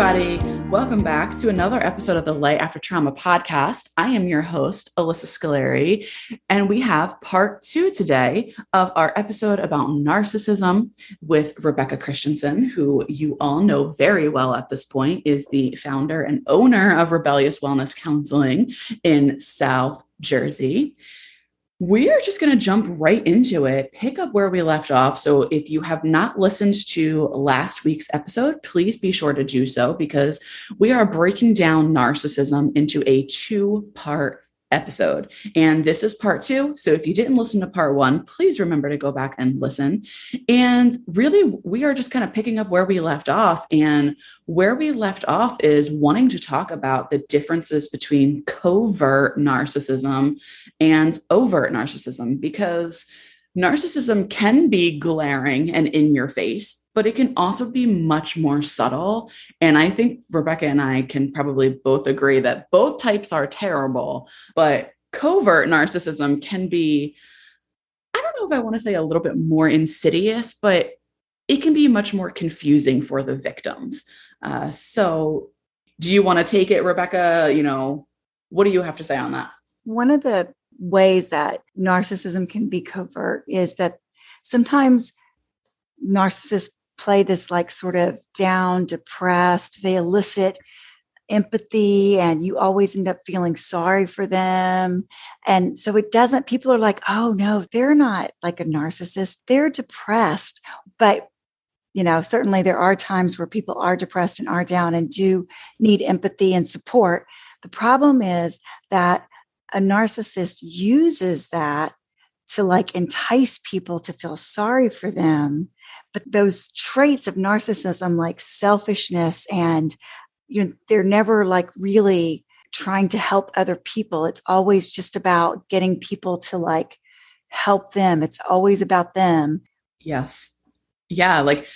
everybody. Welcome back to another episode of the Light After Trauma podcast. I am your host, Alyssa Scolari, and we have part 2 today of our episode about narcissism with Rebecca Christianson, who you all know very well at this point is the founder and owner of Rebellious Wellness Counseling in South Jersey. We are just going to jump right into it, pick up where we left off. So if you have not listened to last week's episode, please be sure to do so because we are breaking down narcissism into a 2-part episode. And this is part 2. So if you didn't listen to part 1, please remember to go back and listen. And really, we are just kind of picking up where we left off. And where we left off is wanting to talk about the differences between covert narcissism and overt narcissism, because narcissism can be glaring and in your face, but it can also be much more subtle. And I think Rebecca and I can probably both agree that both types are terrible, but covert narcissism can be, I don't know if I want to say a little bit more insidious, but it can be much more confusing for the victims. So do you want to take it, Rebecca? What do you have to say on that? One of the ways that narcissism can be covert is that sometimes narcissists play this like sort of down, depressed. They elicit empathy and you always end up feeling sorry for them. And so people are like, oh no, they're not like a narcissist. They're depressed. But certainly there are times where people are depressed and are down and do need empathy and support. The problem is that a narcissist uses that to like entice people to feel sorry for them. But those traits of narcissism, like selfishness and, they're never like really trying to help other people. It's always just about getting people to like help them. It's always about them. Yes. Yeah. Like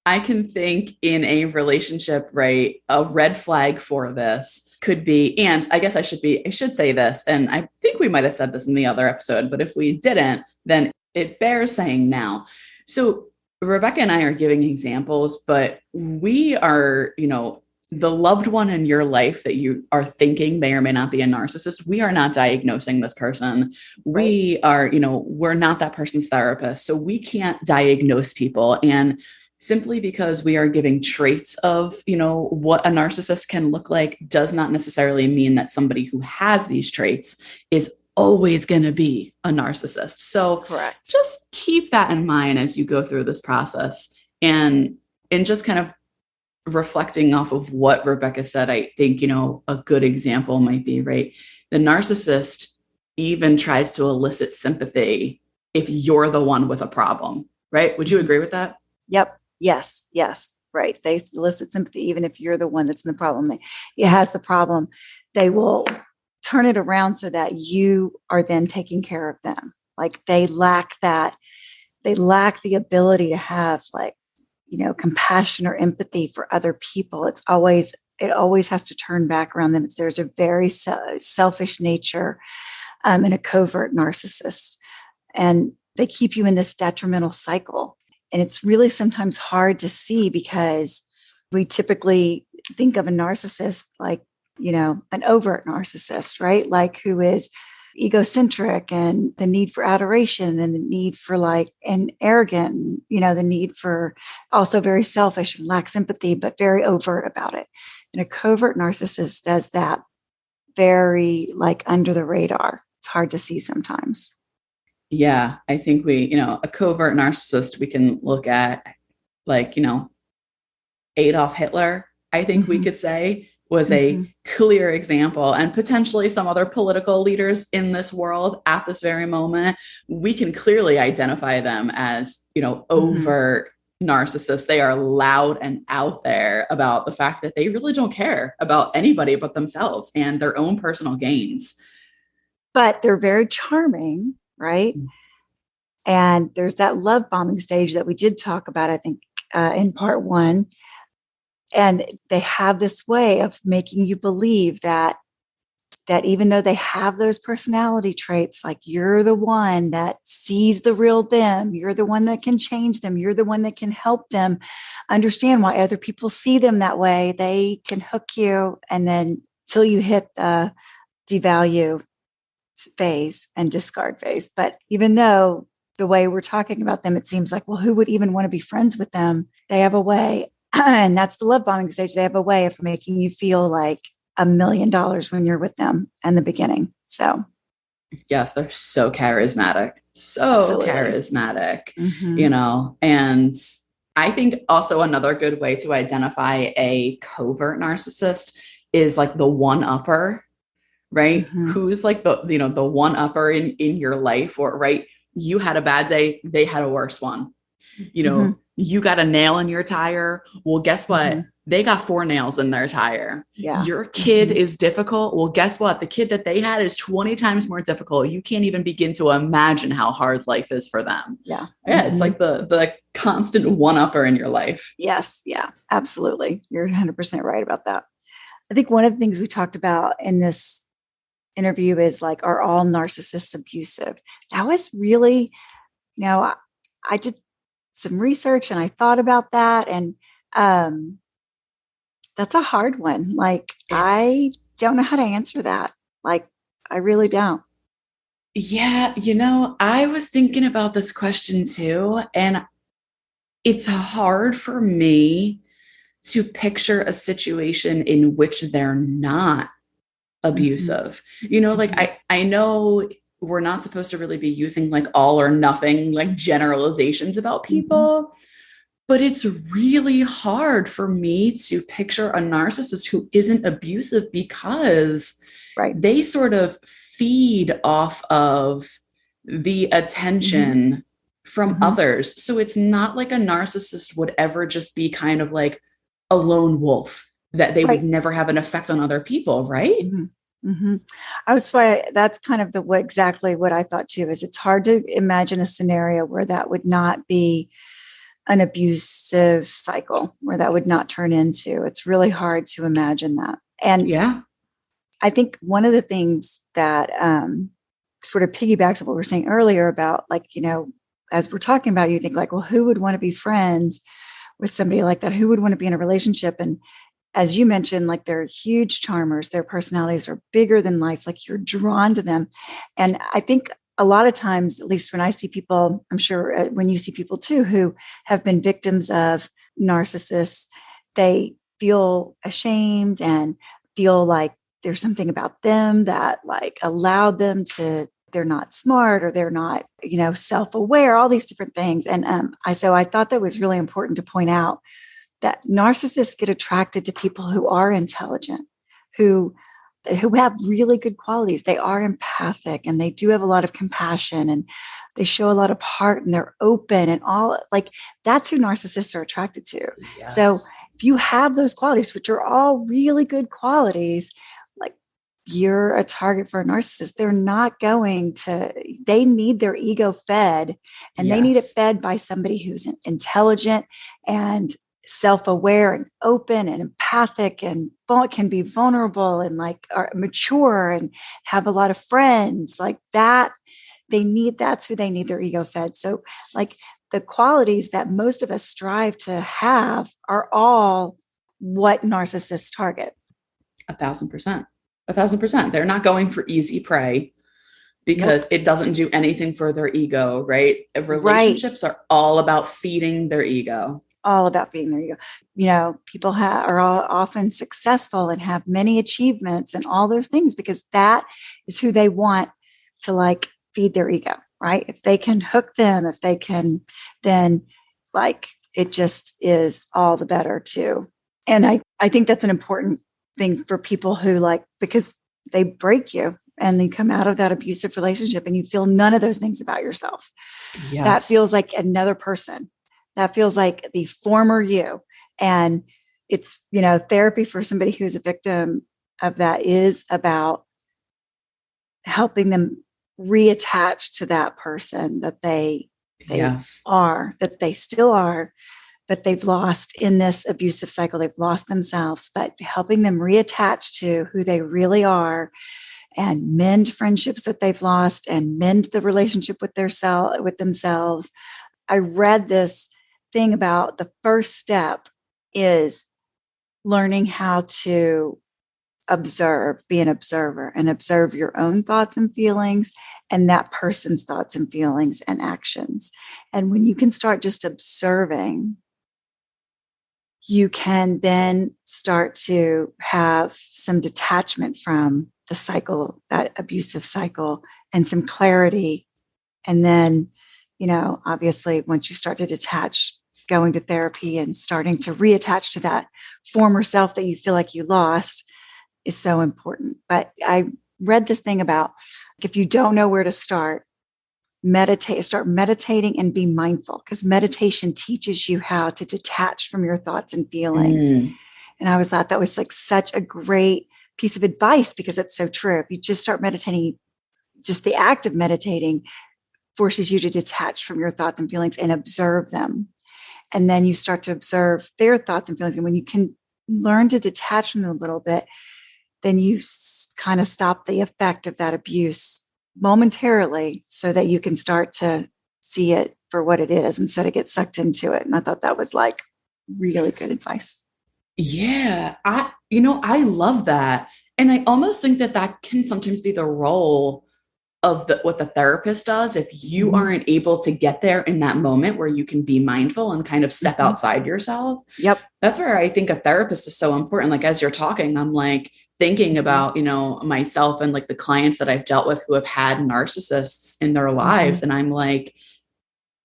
I can think in a relationship, right? A red flag for this could be, and I guess I should say this, and I think we might have said this in the other episode, but if we didn't, then it bears saying now. So Rebecca and I are giving examples, but we are, the loved one in your life that you are thinking may or may not be a narcissist. We are not diagnosing this person. Right. We are, we're not that person's therapist. So we can't diagnose people. And simply because we are giving traits of, what a narcissist can look like does not necessarily mean that somebody who has these traits is always going to be a narcissist. So Correct. Just keep that in mind as you go through this process. And just kind of reflecting off of what Rebecca said, I think, a good example might be, right? The narcissist even tries to elicit sympathy if you're the one with a problem, right? Would you agree with that? Yep. Yes. Right. They elicit sympathy even if you're the one that's in the problem. It has the problem. They will turn it around so that you are then taking care of them. Like they lack that. They lack the ability to have like, compassion or empathy for other people. It always has to turn back around them. There's a very selfish nature in a covert narcissist, and they keep you in this detrimental cycle. And it's really sometimes hard to see because we typically think of a narcissist like, an overt narcissist, right? Like who is egocentric and the need for adoration and the need for and arrogant, the need for also very selfish and lacks empathy, but very overt about it. And a covert narcissist does that very under the radar. It's hard to see sometimes. Yeah, I think a covert narcissist, we can look at Adolf Hitler, I think we could say was a clear example, and potentially some other political leaders in this world at this very moment. We can clearly identify them as, overt narcissists. They are loud and out there about the fact that they really don't care about anybody but themselves and their own personal gains. But they're very charming, right? And there's that love bombing stage that we did talk about, I think, in part 1. And they have this way of making you believe that that even though they have those personality traits, like you're the one that sees the real them, you're the one that can change them, you're the one that can help them understand why other people see them that way, they can hook you. And then till you hit the devalue phase and discard phase. But even though the way we're talking about them, it seems like, well, who would even want to be friends with them? They have a way, and that's the love bombing stage. They have a way of making you feel like $1 million when you're with them in the beginning. So yes, they're so charismatic, so absolutely. charismatic, and I think also another good way to identify a covert narcissist is like the one-upper, right? Who's like the one-upper in your life, or right, you had a bad day, they had a worse one. You got a nail in your tire. Well, guess what? They got 4 nails in their tire. Yeah. Your kid is difficult. Well, guess what? The kid that they had is 20 times more difficult. You can't even begin to imagine how hard life is for them. Yeah. It's like the constant one-upper in your life. Yes. Yeah, absolutely. You're 100% right about that. I think one of the things we talked about in this interview is like, are all narcissists abusive? That was really, I did some research and I thought about that. And that's a hard one. Like, I don't know how to answer that. Like, I really don't. Yeah. I was thinking about this question too. And it's hard for me to picture a situation in which they're not abusive. Like I know we're not supposed to really be using like all or nothing, like generalizations about people, but it's really hard for me to picture a narcissist who isn't abusive, because they sort of feed off of the attention from others. So it's not like a narcissist would ever just be kind of like a lone wolf, that they would never have an effect on other people, right? I was why that's kind of exactly what I thought too. Is it's hard to imagine a scenario where that would not be an abusive cycle, where that would not turn into. It's really hard to imagine that. And I think one of the things that sort of piggybacks on what we were saying earlier about, like, as we're talking about, you think like, well, who would want to be friends with somebody like that? Who would want to be in a relationship? And as you mentioned, like, they're huge charmers. Their personalities are bigger than life. Like, you're drawn to them. And I think a lot of times, at least when I see people, I'm sure when you see people too, who have been victims of narcissists, they feel ashamed and feel like there's something about them that like allowed them to, they're not smart, or they're not, self-aware, all these different things. And so I thought that was really important to point out that narcissists get attracted to people who are intelligent, who have really good qualities. They are empathic, and they do have a lot of compassion, and they show a lot of heart, and they're open, and all, like, that's who narcissists are attracted to. Yes. So if you have those qualities, which are all really good qualities, like, you're a target for a narcissist. They're not going to, they need their ego fed, and they need it fed by somebody who's intelligent and self-aware and open and empathic and can be vulnerable and like are mature and have a lot of friends like that. That's who they need their ego fed. So like the qualities that most of us strive to have are all what narcissists target. 1,000%. 1,000%. They're not going for easy prey, because it doesn't do anything for their ego, right? Relationships are all about feeding their ego. All about feeding their ego. People are all often successful and have many achievements and all those things because that is who they want to like feed their ego, right? If they can hook them, if they can, then like it just is all the better too. And I think that's an important thing for people who like, because they break you and you come out of that abusive relationship and you feel none of those things about yourself. Yes. That feels like another person. That feels like the former you. And it's, therapy for somebody who's a victim of that is about helping them reattach to that person that they are, that they still are, but they've lost in this abusive cycle, they've lost themselves, but helping them reattach to who they really are and mend friendships that they've lost and mend the relationship with themselves. I read this thing about the first step is learning how to be an observer and observe your own thoughts and feelings and that person's thoughts and feelings and actions. And when you can start just observing, you can then start to have some detachment from the cycle, that abusive cycle, and some clarity. And then, obviously, once you start to detach, going to therapy and starting to reattach to that former self that you feel like you lost is so important. But I read this thing about if you don't know where to start meditating and be mindful, because meditation teaches you how to detach from your thoughts and feelings. And I always thought that was like such a great piece of advice because it's so true. If you just start meditating, just the act of meditating forces you to detach from your thoughts and feelings and observe them. And then you start to observe their thoughts and feelings. And when you can learn to detach from them a little bit, then you kind of stop the effect of that abuse momentarily so that you can start to see it for what it is instead of get sucked into it. And I thought that was like really good advice. Yeah, I love that. And I almost think that can sometimes be the role of what the therapist does. If you aren't able to get there in that moment where you can be mindful and kind of step outside yourself. Yep. That's where I think a therapist is so important. Like, as you're talking, I'm like thinking about, myself and like the clients that I've dealt with who have had narcissists in their lives. And I'm like,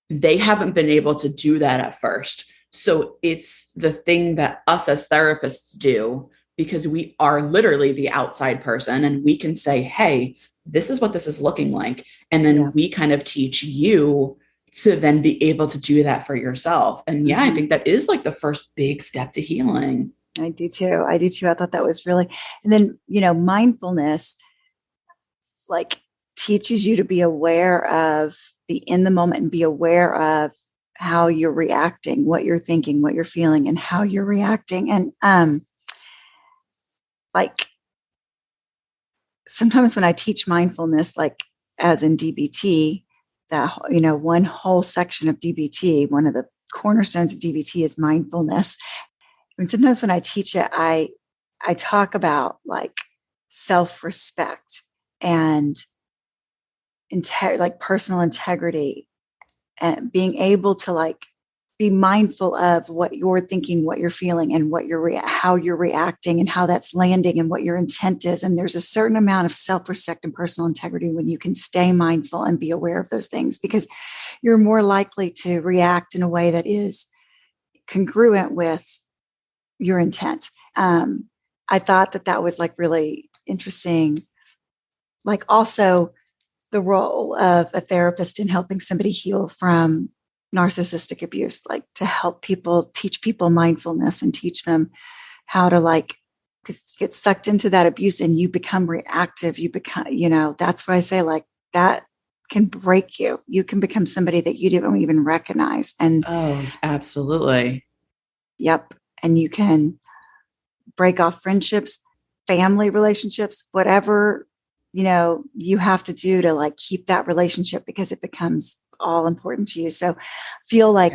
they haven't been able to do that at first. So it's the thing that us as therapists do, because we are literally the outside person and we can say, hey, this is what this is looking like. And then we kind of teach you to then be able to do that for yourself. And I think that is like the first big step to healing. I do too. I thought that was really, and then, mindfulness like teaches you to be aware of be in the moment and be aware of how you're reacting, what you're thinking, what you're feeling, and how you're reacting. And like sometimes when I teach mindfulness, like as in DBT, that one whole section of DBT, one of the cornerstones of DBT is mindfulness. And sometimes when I teach it, I talk about like self-respect and like personal integrity and being able to like be mindful of what you're thinking, what you're feeling, and how you're reacting and how that's landing and what your intent is. And there's a certain amount of self-respect and personal integrity when you can stay mindful and be aware of those things, because you're more likely to react in a way that is congruent with your intent. I thought that was like really interesting. Like also the role of a therapist in helping somebody heal from narcissistic abuse, like to help people, teach people mindfulness and teach them how to like, because you get sucked into that abuse and you become reactive. You become, that's why I say like that can break you. You can become somebody that you didn't even recognize. And oh, absolutely. Yep. And you can break off friendships, family relationships, whatever, you have to do to like keep that relationship because it becomes all important to you. So I feel like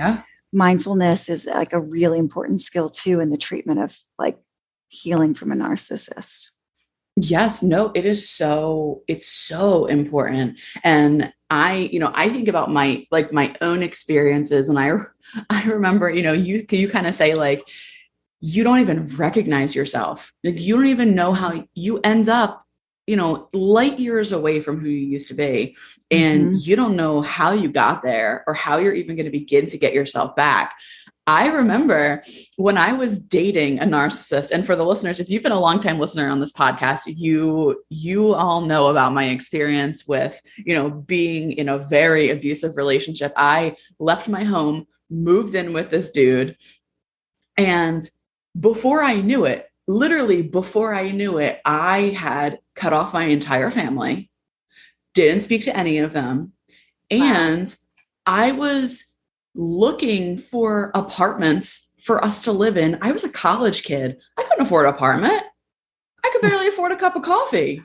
mindfulness is like a really important skill too in the treatment of like healing from a narcissist. Yes, no, it's so important. And I think about my own experiences, and I remember, you kind of say like, you don't even recognize yourself. Like, you don't even know how you end up, light years away from who you used to be. And you don't know how you got there or how you're even going to begin to get yourself back. I remember when I was dating a narcissist, and for the listeners, if you've been a longtime listener on this podcast, you all know about my experience with, being in a very abusive relationship. I left my home, moved in with this dude, and before I knew it, literally before I knew it, I had cut off my entire family, didn't speak to any of them. And I was looking for apartments for us to live in. I was a college kid. I couldn't afford an apartment. I could barely afford a cup of coffee.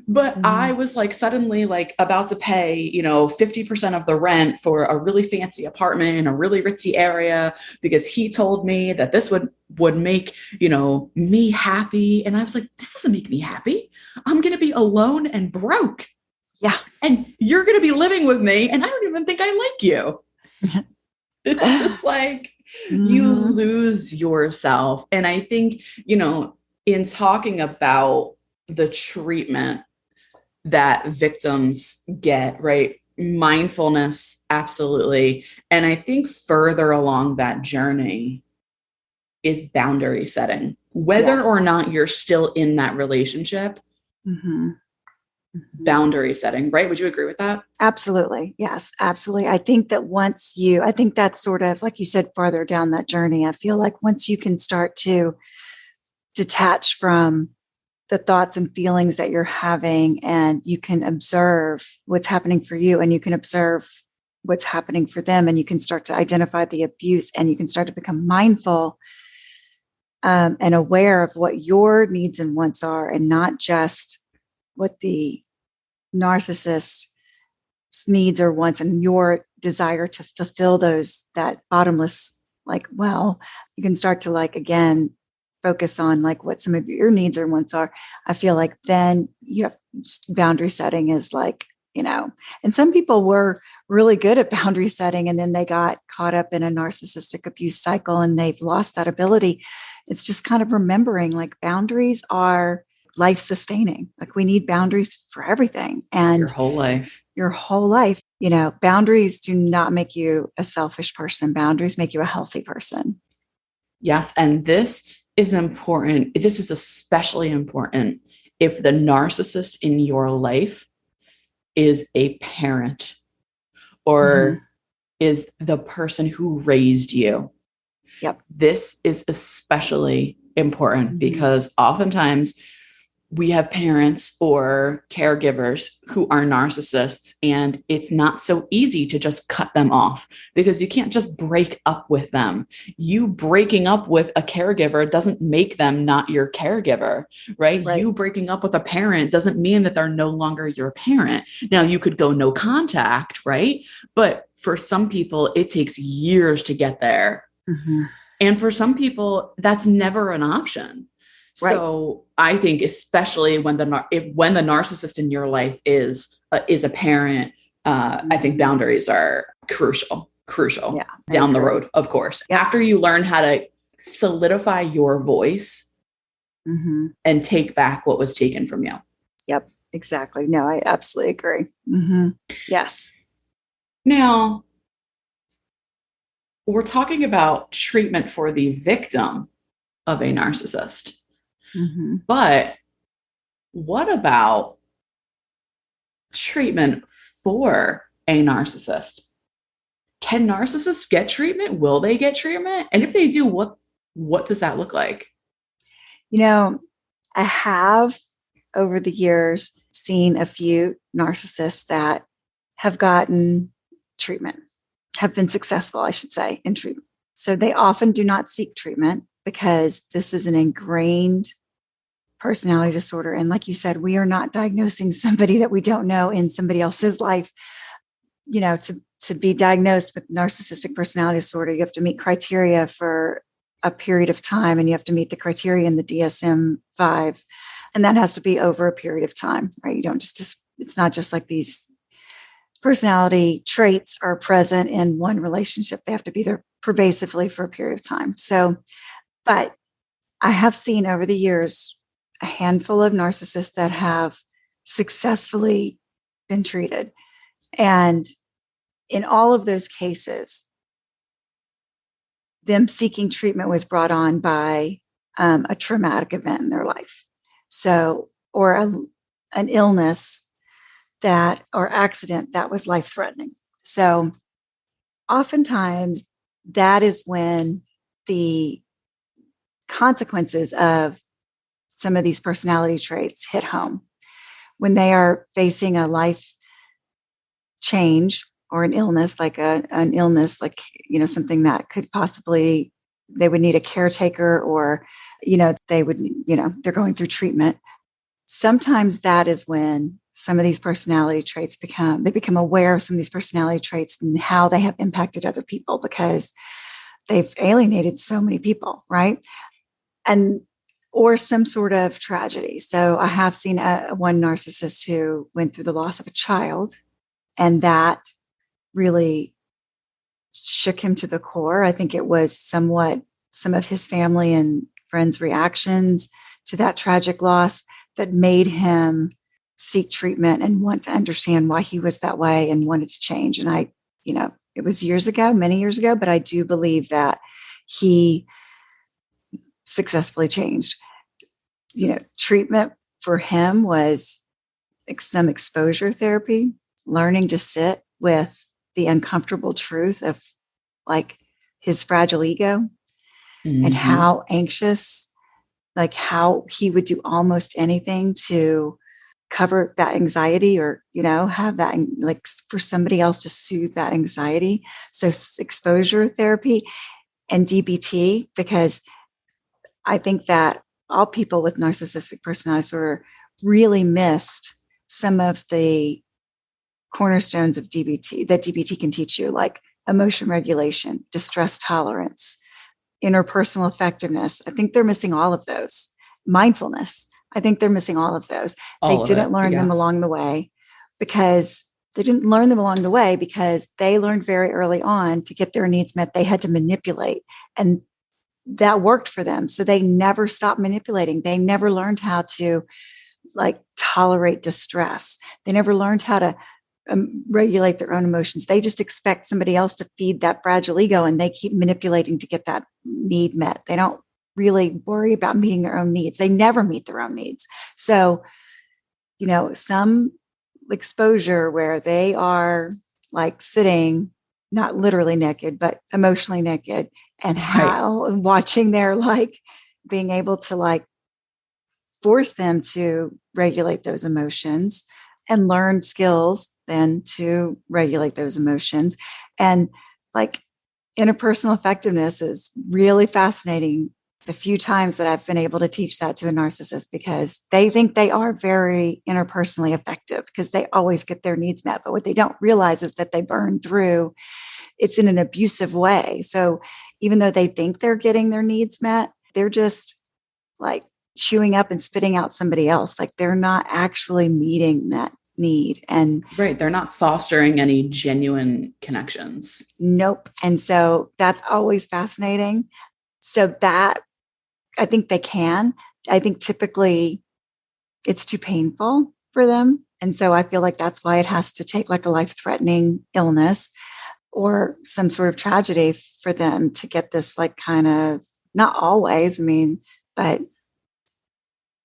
But I was like suddenly like about to pay, 50% of the rent for a really fancy apartment in a really ritzy area because he told me that this would make, me happy. And I was like, this doesn't make me happy. I'm going to be alone and broke. Yeah. And you're going to be living with me. And I don't even think I like you. It's just like you lose yourself. And I think, in talking about the treatment that victims get, right? Mindfulness, absolutely. And I think further along that journey is boundary setting, whether or not you're still in that relationship. Boundary setting, right? Would you agree with that? Absolutely. Yes, absolutely. I think that I think that's sort of, like you said, farther down that journey. I feel like once you can start to detach from the thoughts and feelings that you're having, and you can observe what's happening for you, and you can observe what's happening for them, and you can start to identify the abuse, and you can start to become mindful and aware of what your needs and wants are, and not just what the narcissist's needs or wants, and your desire to fulfill that bottomless well. You can start to again focus on what some of your needs or wants are. I feel like then you have boundary setting is and some people were really good at boundary setting, and then they got caught up in a narcissistic abuse cycle and they've lost that ability. It's just kind of remembering boundaries are life sustaining. We need boundaries for everything. And your whole life, boundaries do not make you a selfish person. Boundaries make you a healthy person. Yes. And this is important. This is especially important if the narcissist in your life is a parent or is the person who raised you. Yep. This is especially important because oftentimes we have parents or caregivers who are narcissists, and it's not so easy to just cut them off because you can't just break up with them. You breaking up with a caregiver doesn't make them not your caregiver, right? You breaking up with a parent doesn't mean that they're no longer your parent. Now, you could go no contact, right? But for some people, it takes years to get there. And for some people, that's never an option. So I think especially when the narcissist in your life is a parent, I think boundaries are crucial down the road, of course. After you learn how to solidify your voice and take back what was taken from you. Yep, exactly. No, I absolutely agree. Yes. Now, we're talking about treatment for the victim of a narcissist. But what about treatment for a narcissist? Can narcissists get treatment? Will they get treatment? And if they do, what does that look like? I have over the years seen a few narcissists that have gotten treatment, have been successful, I should say, in treatment. So they often do not seek treatment because this is an ingrained personality disorder. And like you said, we are not diagnosing somebody that we don't know in somebody else's life. To be diagnosed with narcissistic personality disorder, you have to meet criteria for a period of time, and you have to meet the criteria in the DSM-5, and that has to be over a period of time, right? You don't it's not just like these personality traits are present in one relationship. They have to be there pervasively for a period of time. So, but I have seen over the years a handful of narcissists that have successfully been treated. And in all of those cases, them seeking treatment was brought on by a traumatic event in their life. So, or an illness or accident that was life-threatening. So oftentimes that is when the consequences of some of these personality traits hit home, when they are facing a life change or an illness, like an illness, like, something that could possibly, they would need a caretaker, or, they would, they're going through treatment. Sometimes that is when some of these personality traits they become aware of some of these personality traits and how they have impacted other people, because they've alienated so many people, right? Or some sort of tragedy. So I have seen one narcissist who went through the loss of a child, and that really shook him to the core. I think it was somewhat some of his family and friends' reactions to that tragic loss that made him seek treatment and want to understand why he was that way and wanted to change. And it was years ago, many years ago, but I do believe that he successfully changed. Treatment for him was some exposure therapy, learning to sit with the uncomfortable truth of like his fragile ego and how anxious, like how he would do almost anything to cover that anxiety, or, have that, like, for somebody else to soothe that anxiety. So exposure therapy and DBT, because I think that all people with narcissistic personality disorder really missed some of the cornerstones of DBT that DBT can teach you, like emotion regulation, distress tolerance, interpersonal effectiveness. I think they're missing all of those. Mindfulness. I think they're missing all of those. They didn't learn them along the way, because they learned very early on to get their needs met. They had to manipulate, and that worked for them. So they never stopped manipulating. They never learned how to tolerate distress. They never learned how to regulate their own emotions. They just expect somebody else to feed that fragile ego, and they keep manipulating to get that need met. They don't really worry about meeting their own needs. They never meet their own needs. So, some exposure where they are sitting, not literally naked, but emotionally naked, and how watching their being able to force them to regulate those emotions and learn skills then to regulate those emotions. And interpersonal effectiveness is really fascinating. The few times that I've been able to teach that to a narcissist, because they think they are very interpersonally effective because they always get their needs met. But what they don't realize is that they burn through. It's in an abusive way. So even though they think they're getting their needs met, they're just chewing up and spitting out somebody else. They're not actually meeting that need. And right. They're not fostering any genuine connections. Nope. And so that's always fascinating. So that, I think they can. I think typically it's too painful for them. And so I feel like that's why it has to take a life-threatening illness or some sort of tragedy for them to get this kind of, not always, but.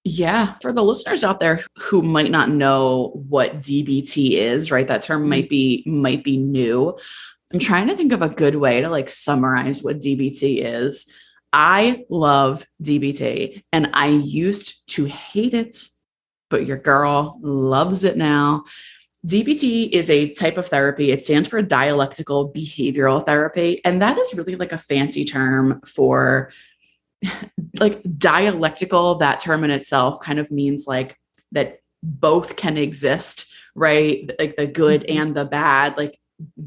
Yeah. For the listeners out there who might not know what DBT is, right? That term might be new. I'm trying to think of a good way to summarize what DBT is. I love DBT, and I used to hate it, but your girl loves it now. DBT is a type of therapy. It stands for dialectical behavioral therapy. And that is really a fancy term for dialectical. That term in itself kind of means that both can exist, right? The good and the bad,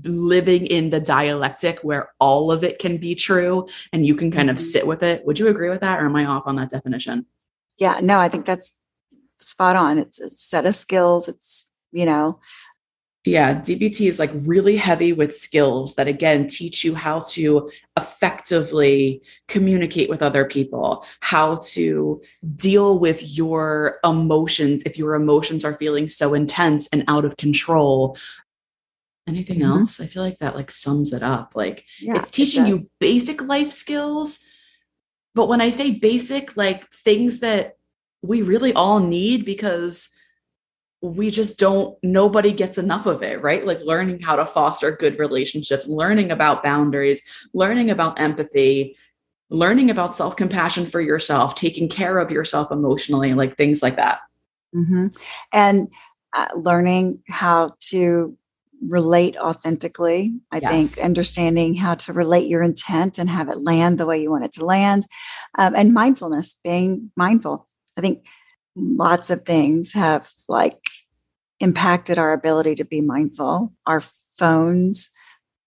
living in the dialectic where all of it can be true and you can kind of sit with it. Would you agree with that, or am I off on that definition? Yeah, no, I think that's spot on. It's a set of skills. It's, Yeah, DBT is really heavy with skills that, again, teach you how to effectively communicate with other people, how to deal with your emotions if your emotions are feeling so intense and out of control. Anything else? I feel like that sums it up. It's teaching you basic life skills. But when I say basic, things that we really all need because we just nobody gets enough of it, right? Learning how to foster good relationships, learning about boundaries, learning about empathy, learning about self-compassion for yourself, taking care of yourself emotionally, things like that. And learning how to relate authentically. I think understanding how to relate your intent and have it land the way you want it to land, and mindfulness, being mindful. I think lots of things have like impacted our ability to be mindful. Our phones,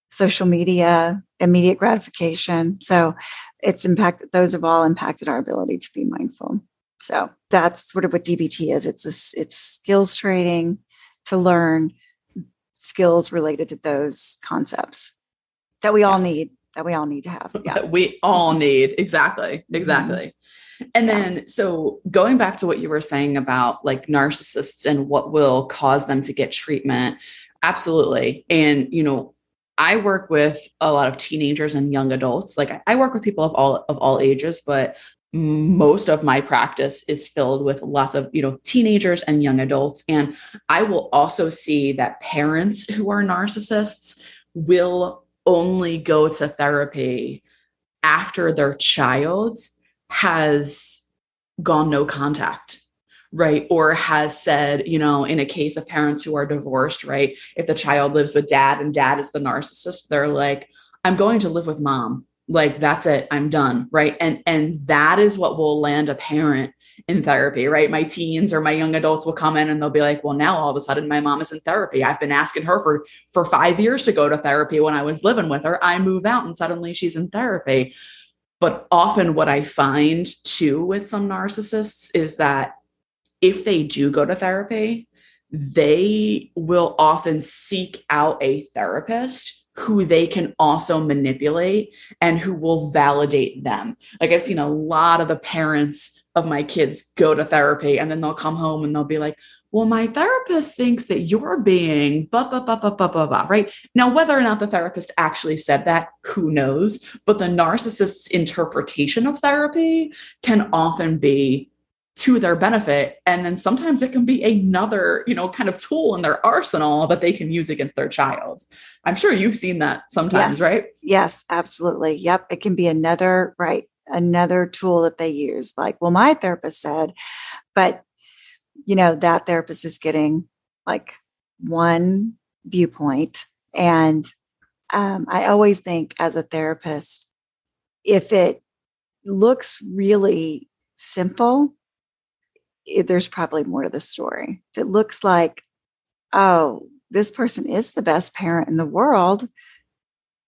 social media, immediate gratification. So those have all impacted our ability to be mindful. So that's sort of what DBT is. It's skills training to learn skills related to those concepts that we all need to have. Yeah. That we all need. Exactly. And then, so going back to what you were saying about like narcissists and what will cause them to get treatment. Absolutely. And, I work with a lot of teenagers and young adults. Like I work with people of all ages, but most of my practice is filled with lots of, teenagers and young adults. And I will also see that parents who are narcissists will only go to therapy after their child has gone no contact, right? Or has said, in a case of parents who are divorced, right? If the child lives with dad and dad is the narcissist, they're like, I'm going to live with mom. Like, that's it. I'm done. Right. And that is what will land a parent in therapy, right? My teens or my young adults will come in and they'll be like, well, now all of a sudden my mom is in therapy. I've been asking her for 5 years to go to therapy when I was living with her. I move out and suddenly she's in therapy. But often what I find too with some narcissists is that if they do go to therapy, they will often seek out a therapist who they can also manipulate and who will validate them. Like I've seen a lot of the parents of my kids go to therapy and then they'll come home and they'll be like, well, my therapist thinks that you're being blah, blah, blah, blah, blah, blah, blah, right? Now, whether or not the therapist actually said that, who knows? But the narcissist's interpretation of therapy can often be to their benefit. And then sometimes it can be another, kind of tool in their arsenal that they can use against their child. I'm sure you've seen that sometimes, right? Yes, absolutely. Yep. It can be another tool that they use. Like, well, my therapist said, but that therapist is getting like one viewpoint. And I always think as a therapist, if it looks really simple, there's probably more to the story. If it looks like, oh, this person is the best parent in the world,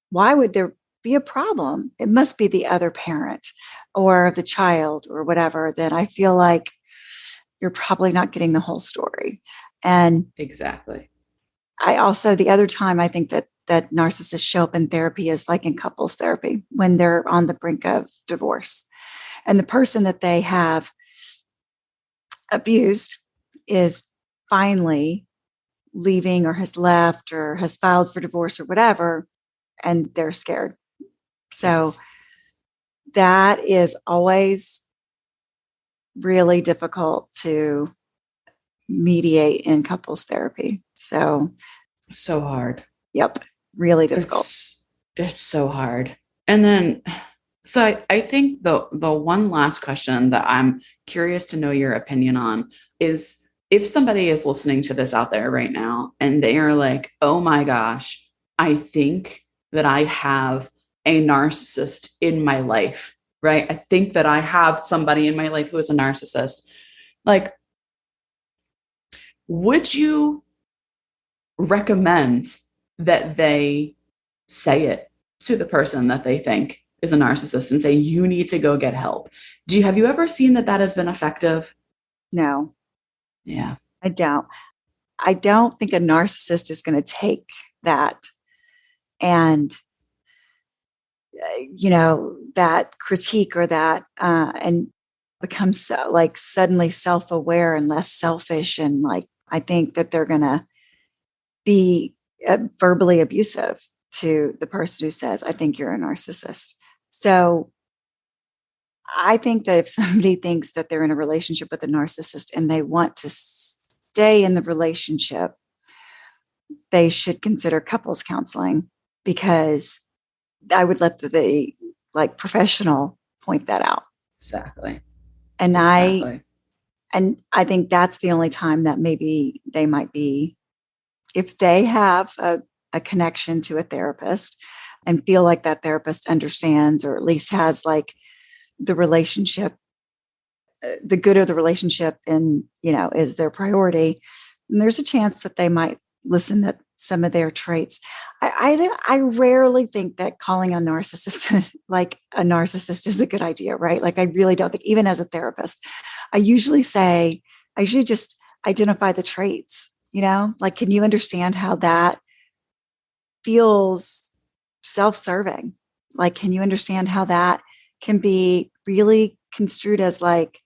why would there be a problem? It must be the other parent or the child or whatever. Then I feel like you're probably not getting the whole story. And exactly. I also, the other time I think that narcissists show up in therapy is like in couples therapy when they're on the brink of divorce. And the person that they have abused is finally leaving or has left or has filed for divorce or whatever, and they're scared. So that is always really difficult to mediate in couples therapy. So hard. Yep. Really difficult. It's so hard. And then, so I think the one last question that I'm curious to know your opinion on is if somebody is listening to this out there right now and they are like, oh my gosh, I think that I have a narcissist in my life, right? I think that I have somebody in my life who is a narcissist. Like, would you recommend that they say it to the person that they think is a narcissist and say, you need to go get help? Have you ever seen that has been effective? No. Yeah. I don't think a narcissist is going to take that and, that critique or that, and become so like suddenly self-aware and less selfish. And like, I think that they're going to be verbally abusive to the person who says, I think you're a narcissist. So I think that if somebody thinks that they're in a relationship with a narcissist and they want to stay in the relationship, they should consider couples counseling, because I would let the professional point that out. Exactly. And I think that's the only time that maybe they might be if they have a connection to a therapist and feel like that therapist understands, or at least has like the relationship, the good of the relationship, and, is their priority, and there's a chance that they might listen to some of their traits. I rarely think that calling a narcissist like a narcissist is a good idea, right? Like, I really don't think, even as a therapist, I usually just identify the traits, like, can you understand how that feels self-serving? Like, can you understand how that can be really construed as like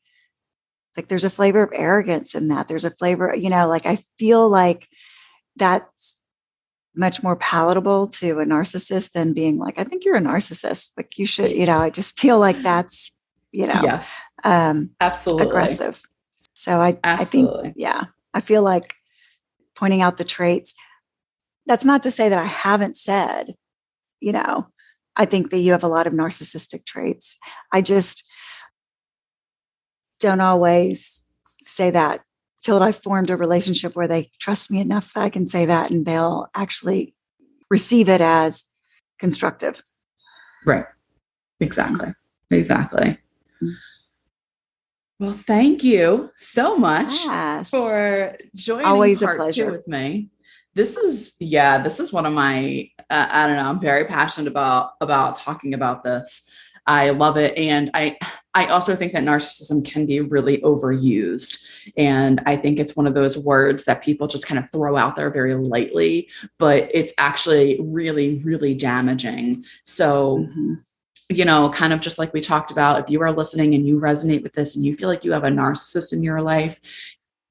there's a flavor of arrogance in that. There's a flavor, like, I feel like that's much more palatable to a narcissist than being like, I think you're a narcissist. Like, you should, I just feel like that's, yes, absolutely aggressive. So I think, I feel like pointing out the traits, that's not to say that I haven't said, I think that you have a lot of narcissistic traits. I just don't always say that till I formed a relationship where they trust me enough that I can say that, and they'll actually receive it as constructive. Right. Exactly. Well, thank you so much for joining Always part a pleasure. 2 with me. This is one of my, I don't know, I'm very passionate about talking about this. I love it. And I also think that narcissism can be really overused. And I think it's one of those words that people just kind of throw out there very lightly, but it's actually really, really damaging. So, kind of just like we talked about, if you are listening and you resonate with this and you feel like you have a narcissist in your life,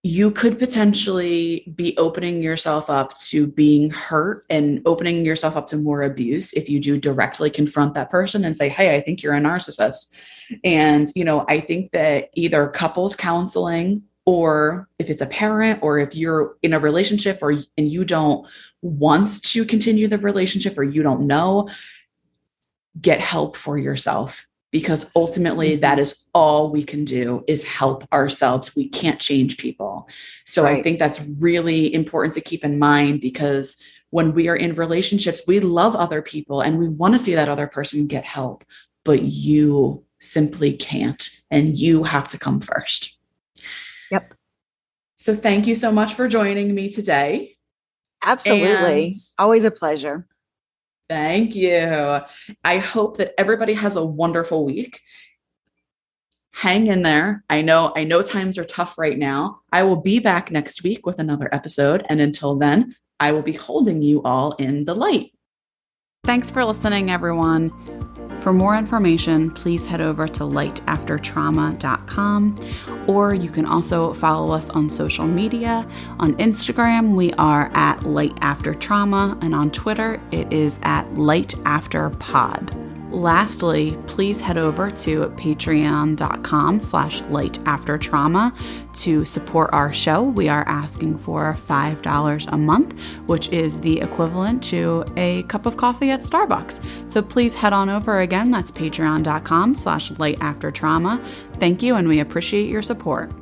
you could potentially be opening yourself up to being hurt and opening yourself up to more abuse if you do directly confront that person and say, hey, I think you're a narcissist. And, I think that either couples counseling, or if it's a parent, or if you're in a relationship and you don't want to continue the relationship, or you don't know, get help for yourself. Because ultimately that is all we can do, is help ourselves. We can't change people. So I think that's really important to keep in mind, because when we are in relationships, we love other people and we want to see that other person get help, but you simply can't, and you have to come first. Yep. So thank you so much for joining me today. Absolutely. Always a pleasure. Thank you. I hope that everybody has a wonderful week. Hang in there. I know times are tough right now. I will be back next week with another episode. And until then, I will be holding you all in the light. Thanks for listening, everyone. For more information, please head over to lightaftertrauma.com, or you can also follow us on social media. On Instagram, we are at lightaftertrauma, and on Twitter, it is at lightafterpod. Lastly, please head over to patreon.com/lightaftertrauma to support our show. We are asking for $5 a month, which is the equivalent to a cup of coffee at Starbucks. So please head on over again. That's patreon.com/lightaftertrauma. Thank you, and we appreciate your support.